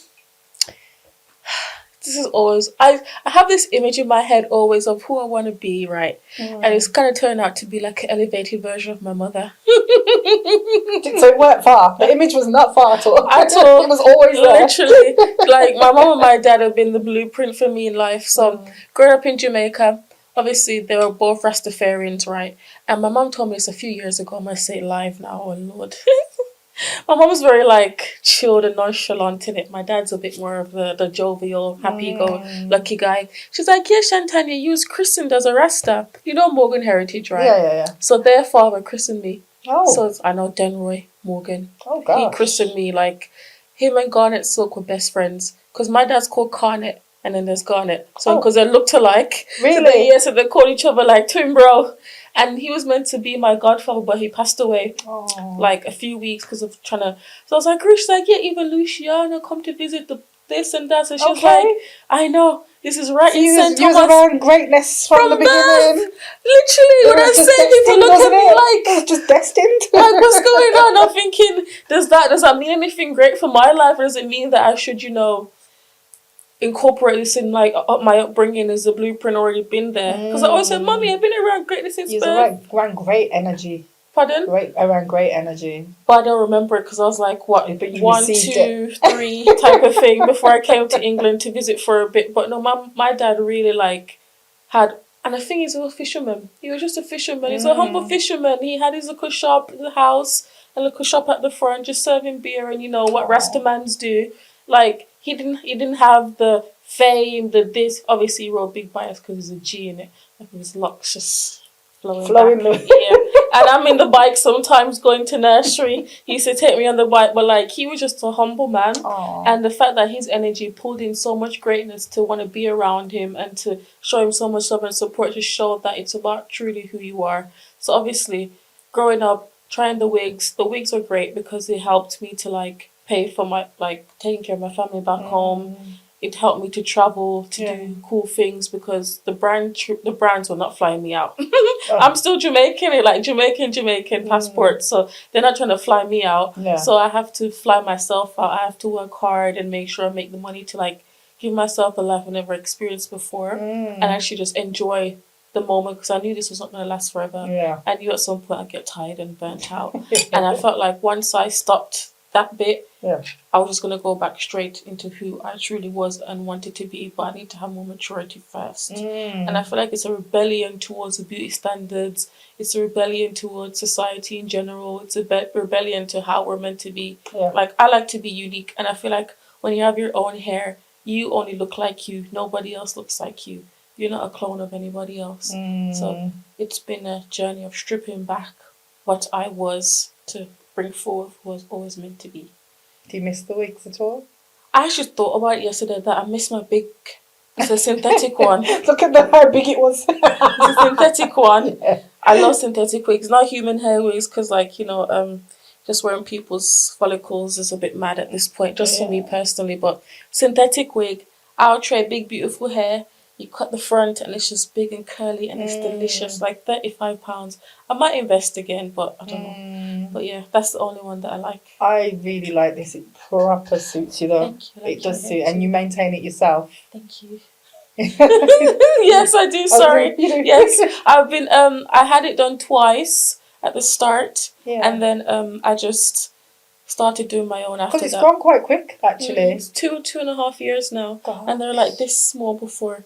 this is always... I have this image in my head always of who I want to be, right? And it's kind of turned out to be like an elevated version of my mother. So it weren't far. The image was not far at all. At all. It was always there. Literally. Like, my mom and my dad have been the blueprint for me in life. So, growing up in Jamaica, obviously, they were both Rastafarians, right? And my mom told me this a few years ago. I'm going to say it live now. Oh, Lord. My mom's very, chilled and nonchalant in it. My dad's a bit more of the jovial, happy-go-lucky guy. She's like, yeah, Shantania, you was christened as a Rasta. You know Morgan heritage, right? Yeah. So their father christened me. Oh. So I know Denroy Morgan. Oh, gosh. He christened me, him and Garnet Silk were best friends. Because my dad's called Garnet, and then there's Garnet. So, because they looked alike. Really? So they call each other, twin bro. And he was meant to be my godfather, but he passed away, a few weeks because of trying to... So I was like, she's like, yeah, even Luciana come to visit this and that. So she was like, I know, this is right in St. Thomas. You was around greatness from the beginning. Literally, when I say people look at me it was just destined. What's going on? I'm thinking, does that mean anything great for my life? Or does it mean that I should, incorporate this in my upbringing? As a blueprint already been there? Because I always said, Mommy, I've been around greatness since birth. Around great energy. Pardon? Around great energy. But I don't remember it because I was like, 1, 2, 3 type of thing before I came to England to visit for a bit. But no, my dad really had, and the thing is, he was a fisherman. He was just a fisherman. He's a humble fisherman. He had his little shop in the house, a little shop at the front, just serving beer and what Rastamans do. He didn't have the fame, the this. Obviously, he rode big bikes because he's a G in it. His locks just flowing back. And I'm in the bike sometimes going to nursery. He used to take me on the bike, but he was just a humble man. Aww. And the fact that his energy pulled in so much greatness to want to be around him and to show him so much love and support just showed that it's about truly who you are. So obviously, growing up, trying the wigs were great because they helped me to pay for my taking care of my family back home, it helped me to travel, to do cool things, because the brands were not flying me out. I'm still Jamaican, like Jamaican passport, so they're not trying to fly me out. So I have to fly myself out. I have to work hard and make sure I make the money to like give myself a life I've never experienced before, and actually just enjoy the moment, because I knew this was not going to last forever. I knew at some point I'd get tired and burnt out, and I felt like once I stopped that bit, I was just going to go back straight into who I truly was and wanted to be, but I need to have more maturity first. And I feel like it's a rebellion towards the beauty standards. It's a rebellion towards society in general. It's a rebellion to how we're meant to be. Like, I like to be unique, and I feel like when you have your own hair, you only look like you. Nobody else looks like you. You're not a clone of anybody else. So it's been a journey of stripping back what I was to bring forward who I was always meant to be. Do you miss the wigs at all? I actually thought about it yesterday that I miss my big, it's a synthetic one. Look at how big it was. It's a synthetic one. I love synthetic wigs, not human hair wigs, because like, you know, just wearing people's follicles is a bit mad at this point, just for me personally. But synthetic wig, I'll try big beautiful hair. You cut the front and it's just big and curly and it's delicious, like £35. I might invest again, but I don't know. But yeah, that's the only one that I like. I really like this. It proper suits you though. Thank you. It does suit, and you maintain it yourself. Thank you. Yes, I do. Sorry. Yes, I've been. I had it done twice at the start, and then I just started doing my own after that. Because it's gone quite quick, actually. It's 2.5 years now. Gosh. And they're like this small before.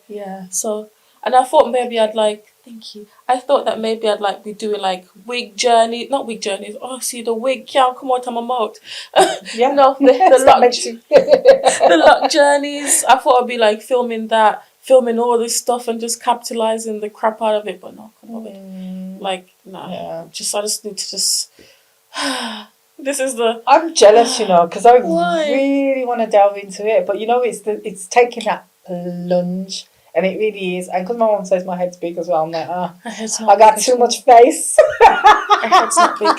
So, and I thought maybe I'd like, thank you. I thought that maybe I'd like be doing like not wig journeys. Oh, see the wig can't come out of my mouth. No, the lock journeys. I thought I'd be like filming all this stuff and just capitalizing the crap out of it, but no, come on. Like, nah. I just need to just. This is I'm jealous, you know, because I really want to delve into it, but you know, it's taking that plunge, and it really is. And because my mum says my head's big as well, I'm like, I got too much face. Your head's not big.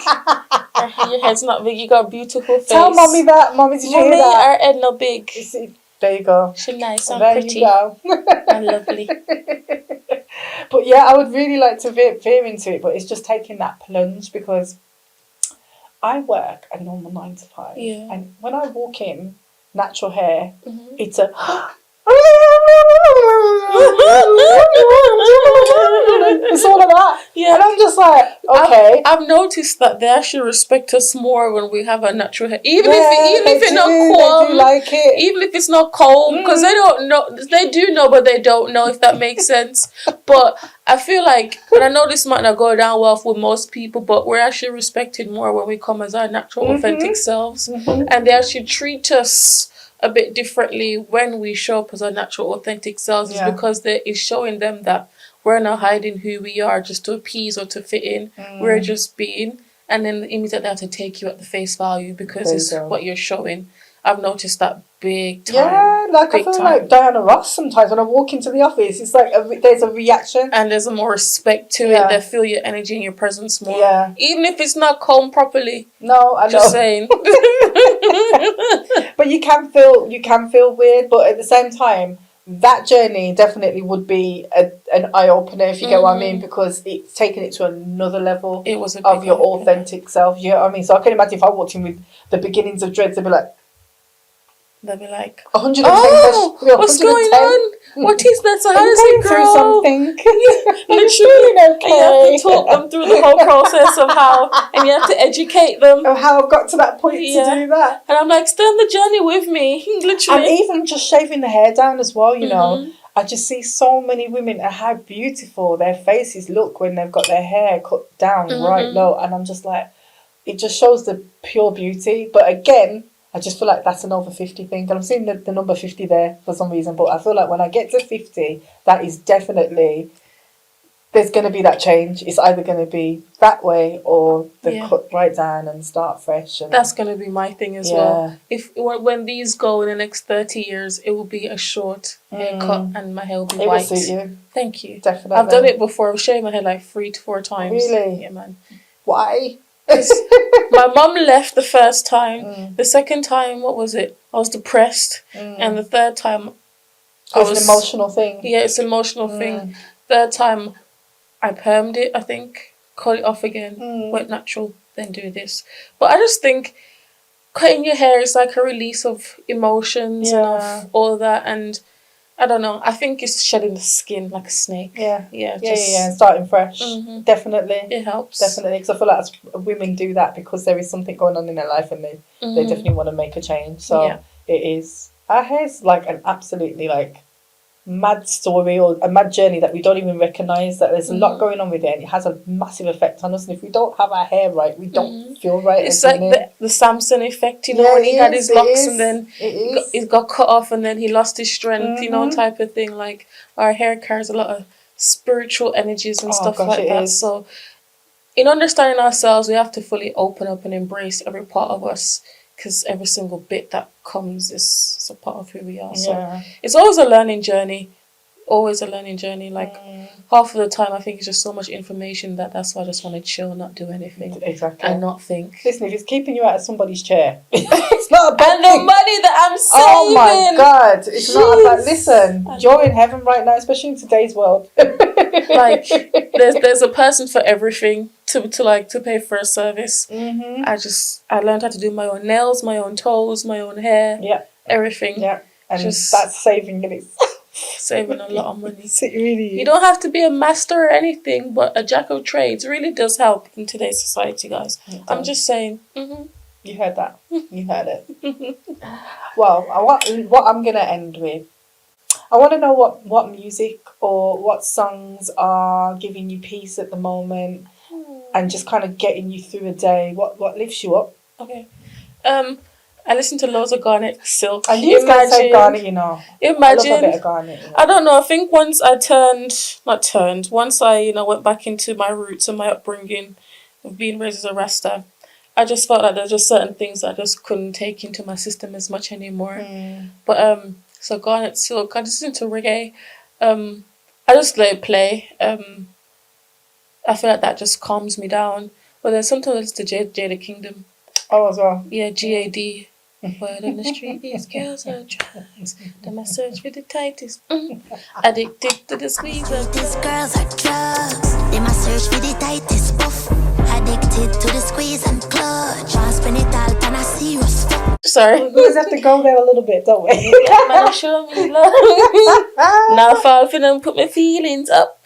Your head's not big. You got a beautiful face. Tell mommy that. Mommy, did you hear that? Our head not big. There you go. She's nice and there pretty. You go. And lovely. But yeah, I would really like to veer into it, but it's just taking that plunge, because I work a normal 9 to 5, and when I walk in, natural hair, it's a it's all of that. And I'm just like, okay. I've noticed that they actually respect us more when we have our natural hair, even if it's not comb. They do like it. Even if it's not comb, because they don't know. They do know, but they don't know, if that makes sense. But I feel like, and I know this might not go down well with most people, but we're actually respected more when we come as our natural, authentic selves, and they actually treat us a bit differently when we show up as our natural, authentic selves. Is because it's showing them that we're not hiding who we are just to appease or to fit in. We're just being, and then immediately they have to take you at the face value because it's what you're showing. I've noticed that big time. Yeah, like I feel like Diana Ross sometimes when I walk into the office, it's like there's a reaction. And there's a more respect to it. They feel your energy and your presence more. Yeah. Even if it's not combed properly. No, I know. Just saying. But you can feel weird, but at the same time, that journey definitely would be an eye-opener, if you get what I mean, because it's taken it to another level of your authentic self. You know what I mean? So I can imagine if I walked in with the beginnings of dreads, they'd be like, 110 what's going on? What is that? So how does it grow? Through something. Literally, and you have to talk them through the whole process of how, and you have to educate them of how I've got to that point to do that. And I'm like, stay on the journey with me, literally. And even just shaving the hair down as well, you know. I just see so many women and how beautiful their faces look when they've got their hair cut down right low, and I'm just like, it just shows the pure beauty. But again, I just feel like that's an over 50 thing. And I'm seeing the number 50 there for some reason. But I feel like when I get to 50, that is definitely, there's going to be that change. It's either going to be that way or the cut right down and start fresh. And that's going to be my thing as well. When these go in the next 30 years, it will be a short haircut and my hair will be white. It will suit you. Thank you. Definitely. I've done it before. I've shaved my hair like 3 to 4 times. Really? Yeah, man. Why? My mum left the first time. The second time, what was it? I was depressed. And the third time, It's an emotional thing. Yeah, it's an emotional thing. Third time, I permed it, I think. Cut it off again. Went natural, then do this. But I just think cutting your hair is like a release of emotions and of all that. And I don't know. I think it's shedding the skin like a snake. Yeah. Yeah. And starting fresh. Definitely. It helps. Definitely. Because I feel like women do that because there is something going on in their life and they definitely want to make a change. So it is. Our hair's like an absolutely like mad story or a mad journey that we don't even recognise, that there's a lot going on with it and it has a massive effect on us, and if we don't have our hair right, we don't feel right. It's like the Samson effect, you know, when he had his locks and then he got cut off and then he lost his strength, you know, type of thing. Like our hair carries a lot of spiritual energies and stuff like that. So in understanding ourselves, we have to fully open up and embrace every part of us, because every single bit that comes is a part of who we are. So it's always a learning journey. Always a learning journey. Like half of the time I think it's just so much information that's why I just want to chill, not do anything. Exactly. And not think. Listen, if it's keeping you out of somebody's chair, it's not a bad thing. The money that I'm saving. Oh my God. It's not about, listen, you're in heaven right now, especially in today's world. Like there's a person for everything to pay for a service. I learned how to do my own nails, my own toes, my own hair, everything. Yeah, and just that's saving a lot of money. It really is. You don't have to be a master or anything, but a jack of trades really does help in today's society, guys. I'm just saying. You heard that. You heard it. Well, what I'm gonna end with, I want to know what music or what songs are giving you peace at the moment. And just kind of getting you through a day. What lifts you up? Okay. I listen to loads of Garnet Silk. And you guys say Garnet, you know. Imagine. I love a bit of Garnet. You know. I don't know. I think once I once I, went back into my roots and my upbringing of being raised as a Rasta, I just felt like there's just certain things that I just couldn't take into my system as much anymore. But so Garnet Silk, I just listen to reggae. I just let it play. I feel like that just calms me down. But then sometimes it's the Jada Kingdom. Oh, as well. Yeah, GAD. Word on the street, these girls are drugs. Then I search for the tightest. Addicted to the squeeze. These girls are drugs. Then I search for the tightest puff. Addicted to the squeeze and clutch. I spend it all and I see us. Sorry. We always have to go there a little bit, don't we? Man, show me love. Now fall for them, put my feelings up.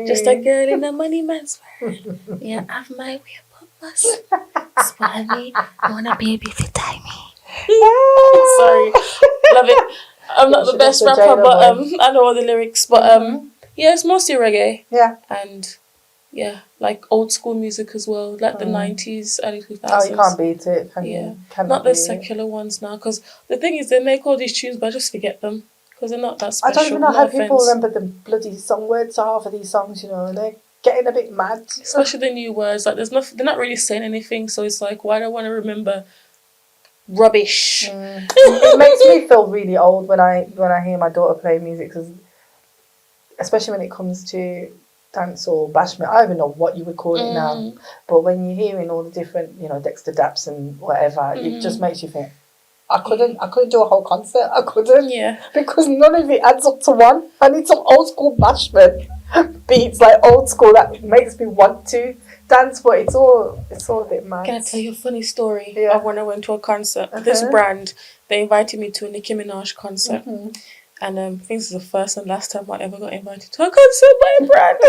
Just a girl in a money man's world. Yeah, I have my way of us. Spoil me, I want a baby to tie me. Sorry, love it. I'm not the best rapper, but I know all the lyrics. But yeah, it's mostly reggae. Yeah, and yeah, like old school music as well, like the 90s, early 2000s. Oh, you can't beat it. Can you? Not the secular ones now, because the thing is, they make all these tunes, but I just forget them. Because they're not that special. I don't even know how people remember the bloody song words are for these songs, and they're getting a bit mad. Especially the new words. Like, they're not really saying anything, so it's like, why do I want to remember rubbish? It makes me feel really old when I hear my daughter play music, cause especially when it comes to dance or bashment. I don't even know what you would call it now, but when you're hearing all the different, Dexter Daps and whatever, it just makes you think, I couldn't do a whole concert. I couldn't. Yeah. Because none of it adds up to one. I need some old school bashment beats, like old school, that makes me want to dance, but it's all a bit mad. Can I tell you a funny story of when I went to a concert? This brand, they invited me to a Nicki Minaj concert. And I think this is the first and last time I ever got invited to a concert by a brand.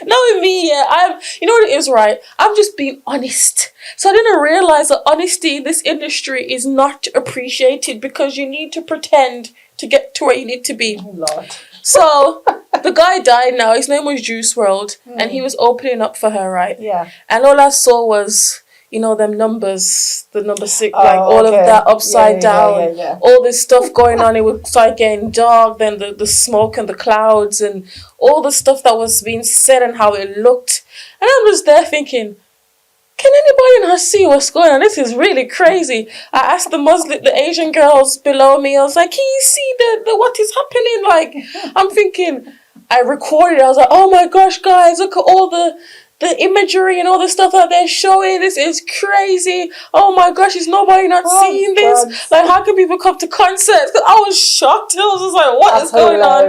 Not with me, yeah. You know what it is, right? I'm just being honest. So I didn't realise that honesty in this industry is not appreciated, because you need to pretend to get to where you need to be. Oh, Lord. So the guy died now. His name was Juice WRLD, and he was opening up for her, right? Yeah. And all I saw was, them numbers, the number 6, all of that upside down, all this stuff going on. It would start getting dark, then the smoke and the clouds and all the stuff that was being said and how it looked. And I'm just there thinking, can anybody not see what's going on? This is really crazy. I asked the Asian girls below me, I was like, can you see the what is happening? Like, I'm thinking, I recorded it. I was like, oh my gosh, guys, look at all the the imagery and all the stuff that they're showing, this is crazy. Oh my gosh, is nobody not seeing this? God. Like, how can people come to concerts? 'Cause I was shocked. I was just like, what is going on?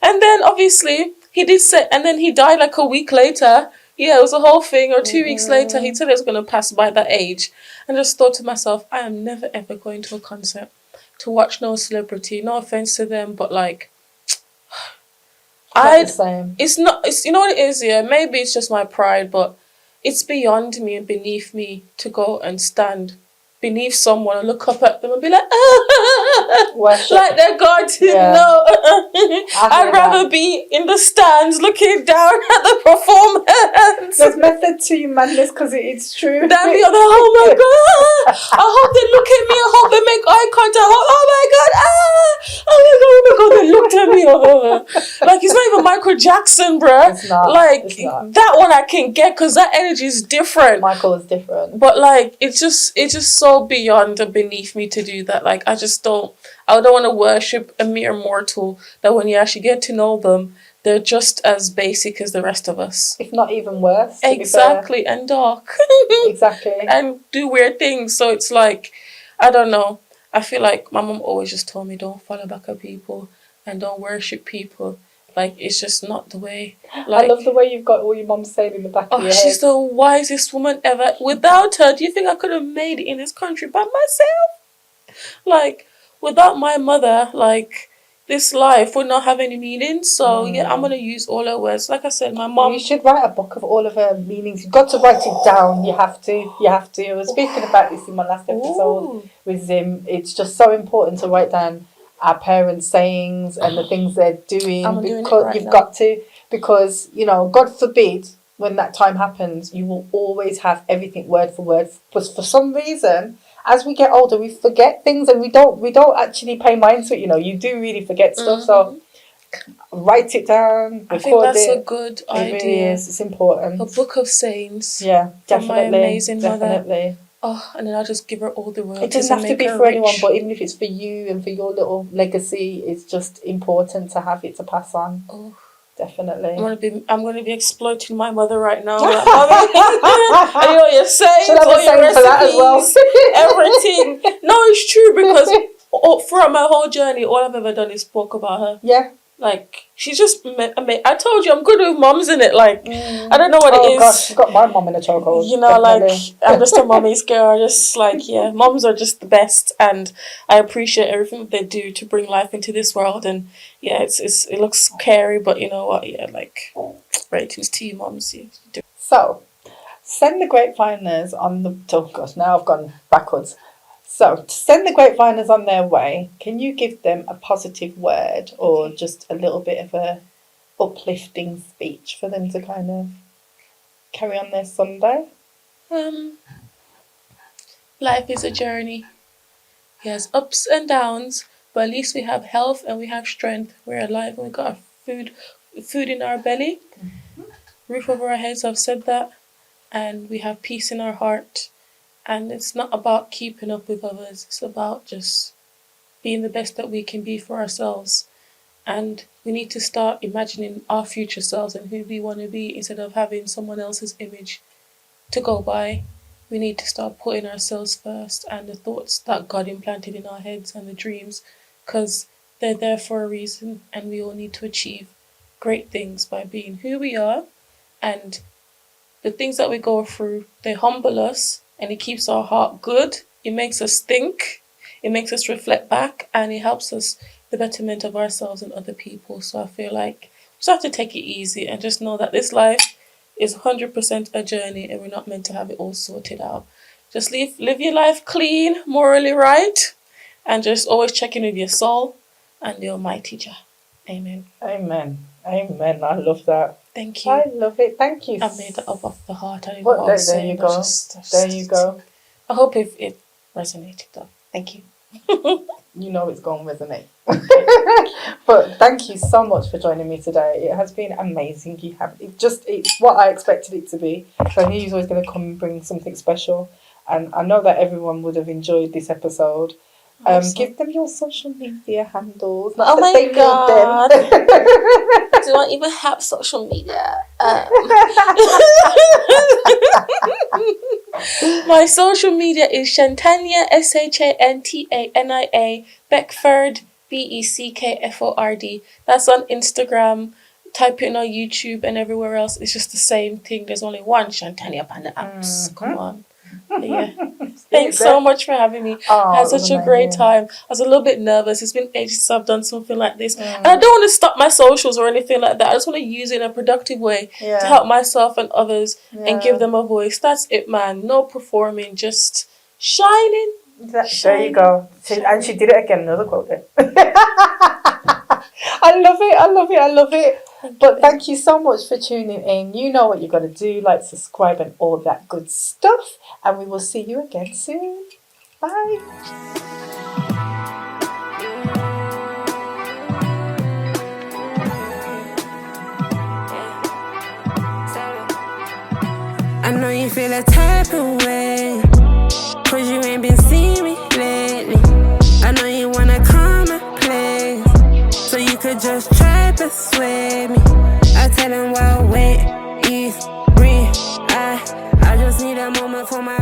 And then obviously he did say, and then he died like a week later. Yeah, it was a whole thing. Or 2 weeks later, he said he was going to pass by that age. And I just thought to myself, I am never ever going to a concert to watch no celebrity. No offense to them, but like, it's not, it's, you know what it is, yeah, maybe it's just my pride, but it's beyond me and beneath me to go and stand beneath someone and look up at them and be like, like they're God. No, I'd rather be in the stands looking down at the performance. There's method to your madness, because it's true. Than the other, oh my God, I hope they look at me, I hope they make eye contact, oh my God, they looked at me, like, it's not even Michael Jackson, bruh. It's not. Like, it's not. That one I can get, because that energy is different. Michael is different. But like, it's just so beyond and beneath me to do that. Like, I don't want to worship a mere mortal that when you actually get to know them, they're just as basic as the rest of us. If not even worse. Exactly, and dark. Exactly. And do weird things. So it's like, I don't know. I feel like my mom always just told me, don't follow back at people and don't worship people. Like, it's just not the way. Like, I love the way you've got all your mum saying in the back of your head. She's the wisest woman ever. Without her, do you think I could have made it in this country by myself? Like, without my mother, like, this life would not have any meaning. So, yeah, I'm going to use all her words. Like I said, my mom... You should write a book of all of her meanings. You've got to write it down. You have to. I was speaking about this in my last episode with Zim. It's just so important to write down our parents' sayings and the things they're doing. I'm doing because it right you've now. got to, because, you know, God forbid, when that time happens, you will always have everything word for word. But for some reason, as we get older, we forget things, and we don't actually pay mind to it. You know, you do really forget stuff. So write it down. I think that's a good idea. It really is. It's important. A book of sayings. Yeah, definitely. From my amazing definitely. mother. Oh, and then I'll just give her all the words. It doesn't have to be for anyone, but even if it's for you and for your little legacy, it's just important to have it to pass on. Oh, definitely. I'm gonna be exploiting my mother right now. Like, Mommy, and all your sayings, should have all a your saying for that as well. everything. No, it's true, because throughout my whole journey, all I've ever done is spoke about her. Yeah. Like, she's just, I told you, I'm good with mums, innit? Like, I don't know what it is. Oh, gosh, you've got my mum in a chokehold. You know, definitely. Like, I'm just a mommy's girl. Just, like, yeah, mums are just the best. And I appreciate everything they do to bring life into this world. And, yeah, it looks scary, but you know what? Yeah, like, ratings to you, mums. You do. So, send the grapeviners on the... Oh, gosh, now I've gone backwards. So, to send the grapeviners on their way, can you give them a positive word or just a little bit of a uplifting speech for them to kind of carry on their Sunday? Life is a journey. It has ups and downs, but at least we have health and we have strength. We're alive and we got food in our belly, roof over our heads, I've said that, and we have peace in our heart. And it's not about keeping up with others. It's about just being the best that we can be for ourselves. And we need to start imagining our future selves and who we want to be instead of having someone else's image to go by. We need to start putting ourselves first and the thoughts that God implanted in our heads and the dreams, because they're there for a reason, and we all need to achieve great things by being who we are. And the things that we go through, they humble us. And it keeps our heart good. It makes us think. It makes us reflect back. And it helps us the betterment of ourselves and other people. So I feel like we just have to take it easy and just know that this life is 100% a journey and we're not meant to have it all sorted out. Just live your life clean, morally right, and just always check in with your soul and the Almighty Jah. Amen. Amen. Amen. I love that. Thank you. I love it. Thank you. I made that up off the heart. I didn't Well, know what I was there saying, you but go. There you go. I hope it resonated though. Thank you. You know it's going to resonate. But thank you so much for joining me today. It has been amazing. It's what I expected it to be. So I knew you was always going to come and bring something special. And I know that everyone would have enjoyed this episode. Give them your social media handles. Oh my they God. Need them. Do I even have social media? My social media is Shantania, Shantania Beckford, Beckford. That's on Instagram. Type it in on YouTube and everywhere else. It's just the same thing. There's only one Shantania Panda apps. Come on. Yeah. Thanks so much for having me. I had such a great time. I was a little bit nervous. It's been ages since I've done something like this. And I don't want to stop my socials or anything like that. I just want to use it in a productive way to help myself and others and give them a voice. That's it, man. No performing, just shining. There you go. And she did it again. Another quote there. I love it. But thank you so much for tuning in. You know what you got to do. Like, subscribe and all that good stuff. And we will see you again soon. Bye. I know you feel a type of way, 'cause you ain't been seeing me lately. I know you wanna come and play, so you could just try to persuade me. I tell him, well, wait, breathe. I just need a moment for my